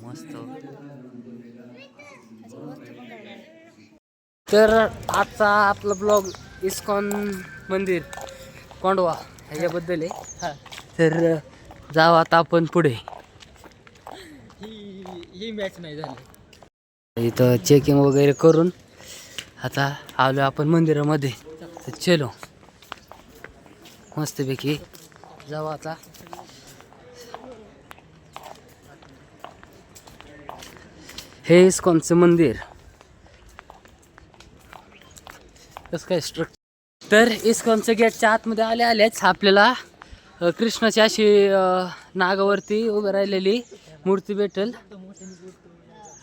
मस्त. तर आजचा आपला ब्लॉग इस्कॉन मंदिर कोंडवा ह्याच्याबद्दल आहे. तर जाऊ आता आपण पुढे. ही मॅच नाही झाली. इथं चेकिंग वगैरे करून आता आलो आपण मंदिरामध्ये. तर चलो मस्तपैकी जाऊ आता. हे इस्कॉनचं मंदिर कसं काय स्ट्रक्चर. तर इस्कॉनच्या गेटच्या आतमध्ये आल्याच आपल्याला कृष्णाची अशी नागावरती उभं राहिलेली मूर्ती भेटेल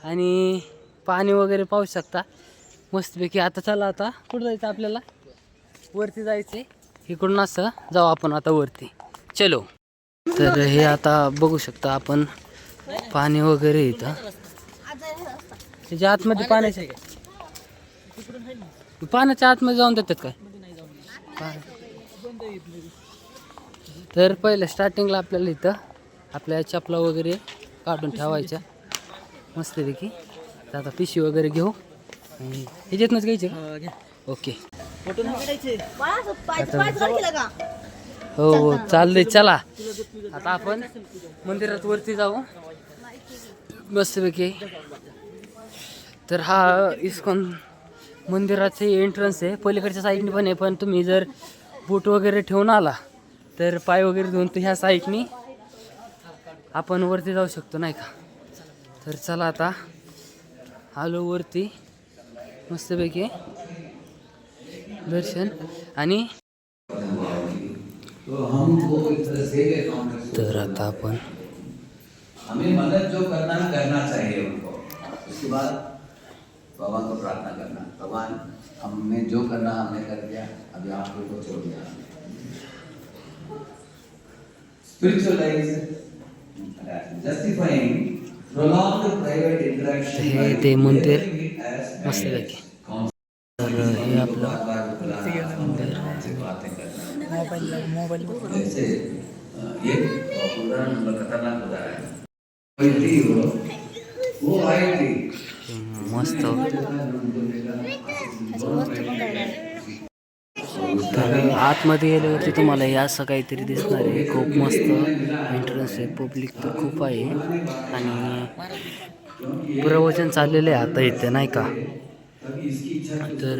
आणि पाणी वगैरे पाहू शकता मस्तपैकी. आता चला आता कुठं जायचं आपल्याला, वरती जायचं. इकडून असं जाऊ आपण आता वरती. चलो. तर हे आता बघू शकता आपण पाणी वगैरे इथं त्याच्या आतमध्ये पाण्याच्या आतमध्ये जाऊन देतात काय. तर पहिलं स्टार्टिंगला आपल्याला इथं आपल्या चपला वगैरे काढून ठेवायच्या मस्तपैकी. तर आता पिशवी वगैरे घेऊ. ह्याच्यातनंच घ्यायचे. ओके हो हो चाललंय. चला आता आपण मंदिरात वरती जाऊ मस्तपैकी. तर हा इस्कॉन मंदिराचे एंट्रन्स आहे. पलीकडच्या साईडने पण आहे, पण तुम्ही जर बूट वगैरे ठेवून आला तर पाय वगैरे धुवून तर ह्या साईडनी आपण वरती जाऊ शकतो नाही का. तर चला आता आलो वरती मस्तपैकी दर्शन. आणि तर आता आपण हमें मदद जो करना है करना चाहिए उनको. उसके बाद भगवान को प्रार्थना करना, भगवान हमने जो करना हमने कर दिया, अभी आप लोगों को छोड़ दिया. Spiritualize justifying prolonged private interaction. हे ते मंदिर मस्तपैकी. तर हे आपलं मोबाईल जैसे ये प्रोग्राम खतरनाक होता है. वो आए थे मस्त. तर आतमध्ये गेल्यावरती तुम्हाला हे असं काहीतरी दिसणार आहे. खूप मस्त एंट्रन्स आहे. पब्लिक तर खूप आहे आणि प्रवचन चाललेलं आहे आता इथे नाही का. तर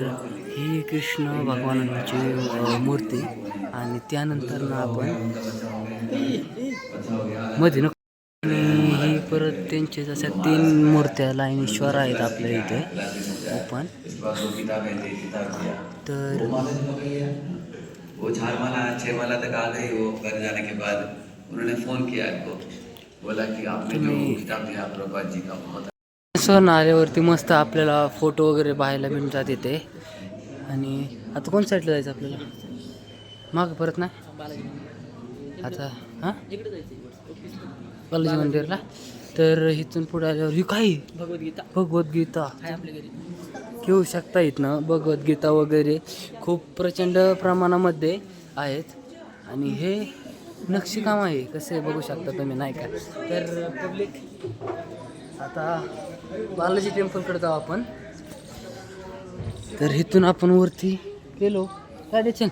ही कृष्ण भगवानांची मूर्ती आणि त्यानंतर ना आपण मध्ये आणि ही परत त्यांचे जशा 3 मूर्त्या लाईनेश्वर आहेत आपल्या इथे ओपन. तर वो 4 माला 6 माला तक आ गई. वो घर जाने के बाद उन्होंने फोन किया इनको, बोला कि आपने जो किताब दिया प्रभुपाद जी का बहुत. सण आल्यावरती मस्त आपल्याला फोटो वगैरे पाहायला मिळतात इथे. आणि आता कोण साईडला जायचं आपल्याला, मागं परत नाही आता. हां बालाजी मंदिरला. तर इथून पुढे आल्यावर ही काही भगवद्गीता घेऊ शकता. इथनं भगवद्गीता वगैरे खूप प्रचंड प्रमाणामध्ये आहेत. आणि हे नक्षीकाम आहे कसे बघू शकता तुम्ही नाही का. तर पब्लिक आता बालाजी टेम्पलकडे जाऊ आपण. तर इथून आपण वरती गेलो गाडीचे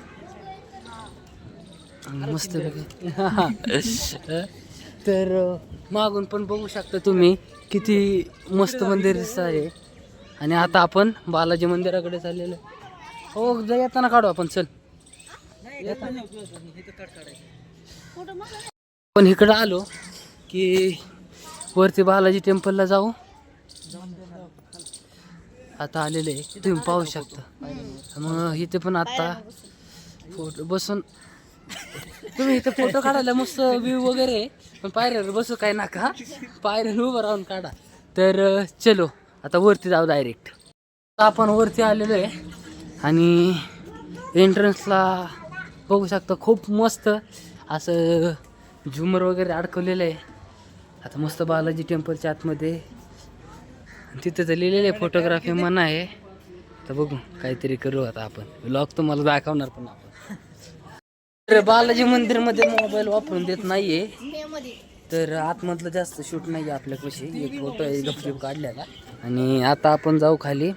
मस्त. तर मागून पण बघू शकता तुम्ही किती मस्त मंदिर दिसत आहे. आणि आता आपण बालाजी मंदिराकडे चाललेलो. हो येताना काढू आपण. चल पण इकडं आलो की वरती बालाजी टेम्पलला जाऊ. आता आलेले तुम्ही पाहू शकता. मग इथे पण आता फोटो बसून तुम्ही इथे फोटो काढायला मस्त व्ह्यू वगैरे. पण पायऱ्यावर बसू काय नका, पायऱ्यावर उभं राहून काढा. तर चलो आता वरती जाऊ डायरेक्ट. आपण वरती आलेलो आहे आणि एंट्रन्सला बघू शकता खूप मस्त असं झुमर वगैरे अडकवलेलं आहे. आता मस्त बालाजी टेम्पलच्या आतमध्ये तिथं तर लिहिलेलं आहे फोटोग्राफी मना आहे. तर बघू काहीतरी करू आता आपण. व्लॉग तुम्हाला दाखवणार पण आपण. तर बालाजी मंदिरमध्ये मोबाईल वापरून देत नाहीये, तर आतमधलं जास्त शूट नाही आपल्यापाशी. एक फोटो आहे गपचूप काढलेला. आणि आता आपण जाऊ खाली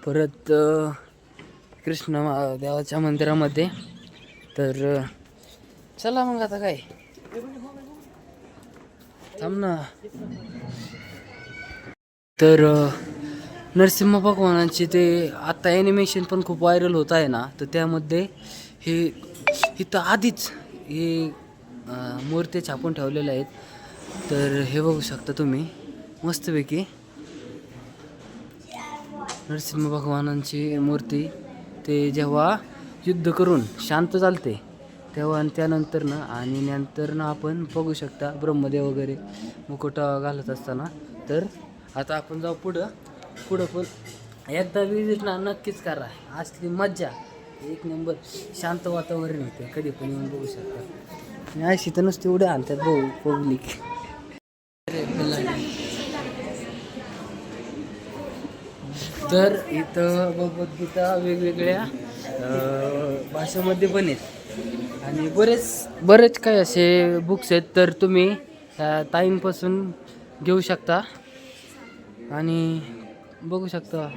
परत कृष्ण देवाच्या मंदिरामध्ये. तर चला मग आता काय थांब ना. तर नरसिंह भगवानांचे ते आता ॲनिमेशन पण खूप व्हायरल होत आहे ना, तर त्यामध्ये हे इथं आधीच हे मूर्ती छापून ठेवलेल्या आहेत. तर हे बघू शकता तुम्ही मस्तपैकी नरसिंह भगवानांची मूर्ती. ते जेव्हा युद्ध करून शांत चालते तेव्हा आणि त्यानंतर ना, आणि नंतर ना आपण बघू शकता ब्रह्मदेव वगैरे मुकुट घालत असताना. तर आता आपण जाऊ पुढं पण एकदा विजिट ना नक्कीच करा. असली मज्जा एक नंबर. शांत वातावरण होते, कधी पण येऊन बघू शकता. आणि अशी तर नुसती उड्या आणतात भाऊ पब्लिक. तर इथं भगवद्गीता वेगवेगळ्या भाषेमध्ये पण आहेत आणि बरेच काही असे बुक्स आहेत. तर तुम्ही ताईंपासून घेऊ शकता आणि बघू शकता.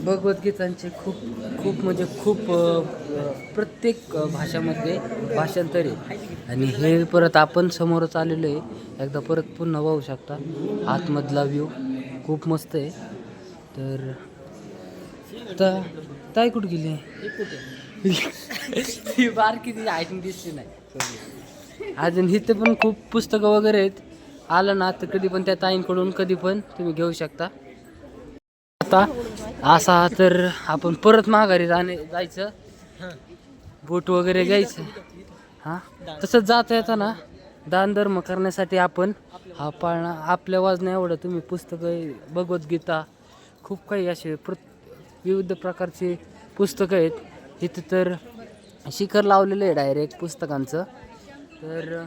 भगवद्गीतांचे खूप म्हणजे खूप प्रत्येक भाषामध्ये भाषांतर आहे. आणि हे परत आपण समोरच आलेलो आहे, एकदा परत पुन्हा पाहू शकता. आतमधला व्ह्यू खूप मस्त आहे. तर आता ताई कुठं गेली? ती बारकी ती आयटम दिसली नाही अजून. इथे पण खूप पुस्तकं वगैरे आहेत. आलं ना तर कधी पण त्या ताईंकडून कधी पण तुम्ही घेऊ शकता. आता असा तर आपण परत माघारी जायचं, बोट वगैरे घ्यायचं. हां तसंच जाता येताना दानधर्म करण्यासाठी आपण हा पाळणा आपल्या वाजण्या एवढं तुम्ही पुस्तकं, भगवद्गीता, खूप काही असे विविध प्रकारचे पुस्तकं आहेत इथं. तर शिखर लावलेलं आहे डायरेक्ट पुस्तकांचं. तर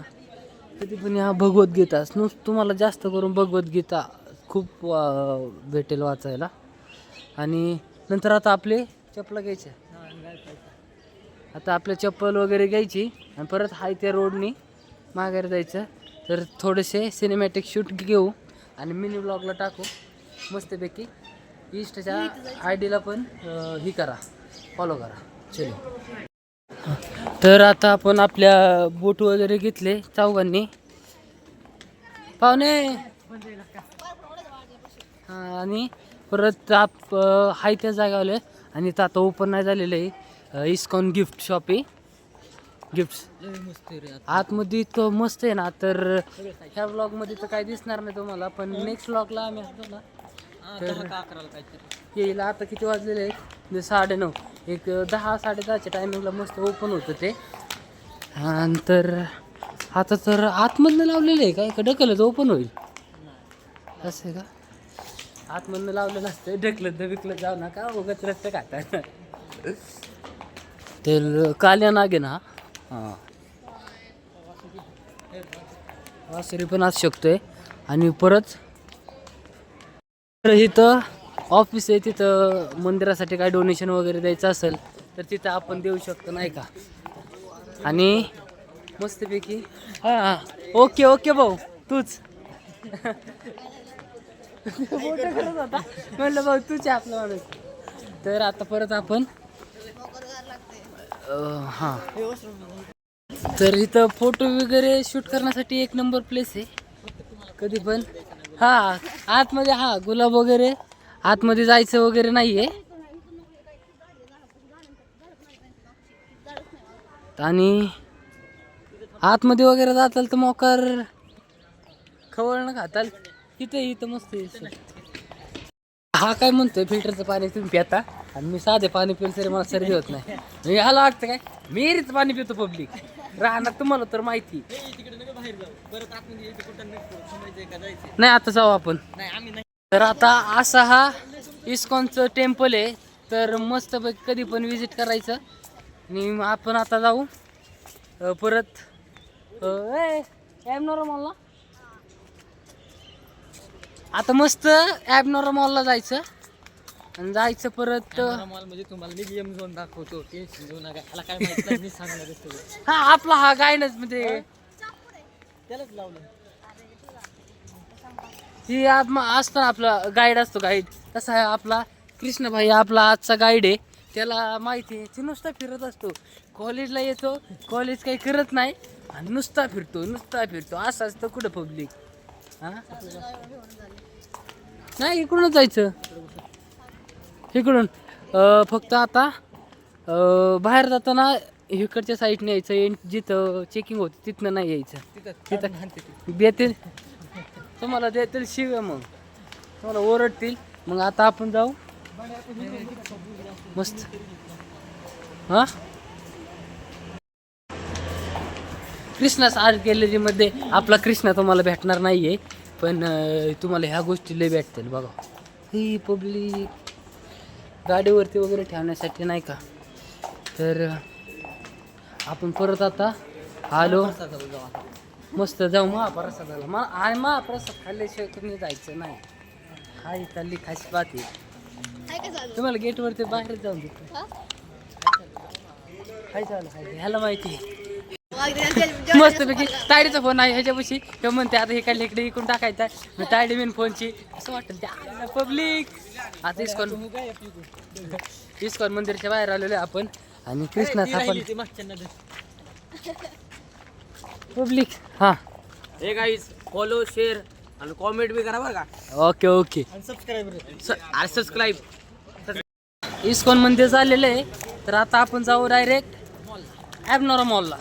कधी पण ह्या भगवद्गीता तुम्हाला जास्त करून भगवद्गीता खूप भेटेल वाचायला. आणि नंतर आता आपले चप्पल घ्यायचे. आता आपल्या चप्पल वगैरे घ्यायची आणि परत हाय त्या रोडनी माघारी जायचं. तर थोडेसे सिनेमॅटिक शूट घेऊ आणि मिनी ब्लॉगला टाकू मस्तपैकी. इंस्टाच्या ID ला पण ही करा, फॉलो करा. चलो. तर आता आपण आपल्या बोट वगैरे घेतले चौघांनी पाहुणे. आणि परत हाय त्या जागावले. आणि तर आता ओपन नाही झालेलं आहे इस्कॉन गिफ्ट शॉप आहे. गिफ्ट आतमध्ये इतकं मस्त आहे ना. तर ह्या ब्लॉगमध्ये तर काय दिसणार नाही तुम्हाला, पण नेक्स्ट ब्लॉगला आम्ही असतो ना तर येईल. आता किती वाजलेले आहेत? 9:30. एक 10-10:30च्या टायमिंगला मस्त ओपन होतं ते. तर आता तर आतमधनं लावलेलं आहे काय का ढकलत ओपन होईल असं आहे का? आतमधनं लावलेलं असतं, ढकलत बिकलत जाऊ नका उगाच रस्ते खातात. तर काल्या नागे ना. हां वासरी पण असू शकतोय. आणि परत इथं ऑफिस आहे, तिथं मंदिरासाठी काय डोनेशन वगैरे द्यायचं असेल तर तिथं आपण देऊ शकतो नाही का. आणि मस्तपैकी हां ओके भाऊ तूच करत होता म्हणलं भाऊ तूच आहे आपला माणूस. तर आता परत आपण हां तर इथं फोटो वगैरे शूट करण्यासाठी एक नंबर प्लेस आहे कधी पण. हां आतमध्ये गुलाब वगैरे आतमध्ये जायचं वगैरे नाही आहे. आणि आतमध्ये वगैरे जाताल तर मोकार खवळणं खाताल. इथं मस्त आहे. हा काय म्हणतोय फिल्टरचं पाणी तुम्ही पिता आणि मी साधे पाणी पिलं तरी मला सर्दी होत नाही. मी ह्याला वाटतं काय मिरीच पाणी पितो पब्लिक राहणार तुम्हाला तर माहिती नाही. आता जाऊ आपण. तर आता असा हा इस्कॉनचं टेम्पल आहे. तर मस्त कधी पण विजिट करायचं. आणि आपण आता जाऊ परत मला आता मस्त ॲबनॉर्मल मॉलला जायचं आणि जायचं परत मॉल म्हणजे तुम्हाला मी गेम झोन दाखवतो टेन्शन घेऊ नका त्याला काय माहित नाही मी सांगणार आहे हा आपला हा गायडन्स म्हणजे त्यालाच लावलं ही असतो ना आपला गाईड असतो गाईड तसा आहे आपला कृष्ण भाई आपला आजचा गाईड आहे. त्याला माहिती आहे ते नुसता फिरत असतो. कॉलेजला येतो कॉलेज काही करत नाही आणि नुसता फिरतो असं असतं कुठं पब्लिक. हा नाही इकडूनच जायचं इकडून फक्त आता बाहेर जाताना इकडच्या साईडने यायचं जिथं चेकिंग होती तिथनं नाही यायचं. तिथं देतील तुम्हाला देतील शिव्या मग तुम्हाला ओरडतील. मग आता आपण जाऊ मस्त. हा कृष्णास आर्ट गॅलरीमध्ये आपला कृष्णा तुम्हाला भेटणार नाही आहे पण तुम्हाला ह्या गोष्टी लय भेटतील बघा. ही पब्लिक गाडीवरती वगैरे ठेवण्यासाठी नाही का. तर आपण परत आता आलो मस्त जाऊ महाप्रसादाला आणि महाप्रसाद खाल्ल्याशिवाय तुम्ही जायचं नाही. हा इथली खास बात आहे. तुम्हाला गेटवरती बाहेर जाऊन देतो काय झालं ह्याला माहिती मस्तपैकी तायडीचा फोन आहे ह्याच्यापाशी किंवा म्हणते आता हे काय इकडे इकडून टाकायचा मग तायडी मेन फोनची असं वाटतं त्या पब्लिक. आता इस्कॉन मंदिरच्या बाहेर आलेलो आपण आणि कृष्णाचा आपण पब्लिक. हा हे गाईस फॉलो शेअर आणि कॉमेंट बी करा बरं का. ओके ओके सबस्क्राईब इस्कॉन मंदिर झालेलं आहे. तर आता आपण जाऊ डायरेक्ट ॲबनॉर्मल मॉलला.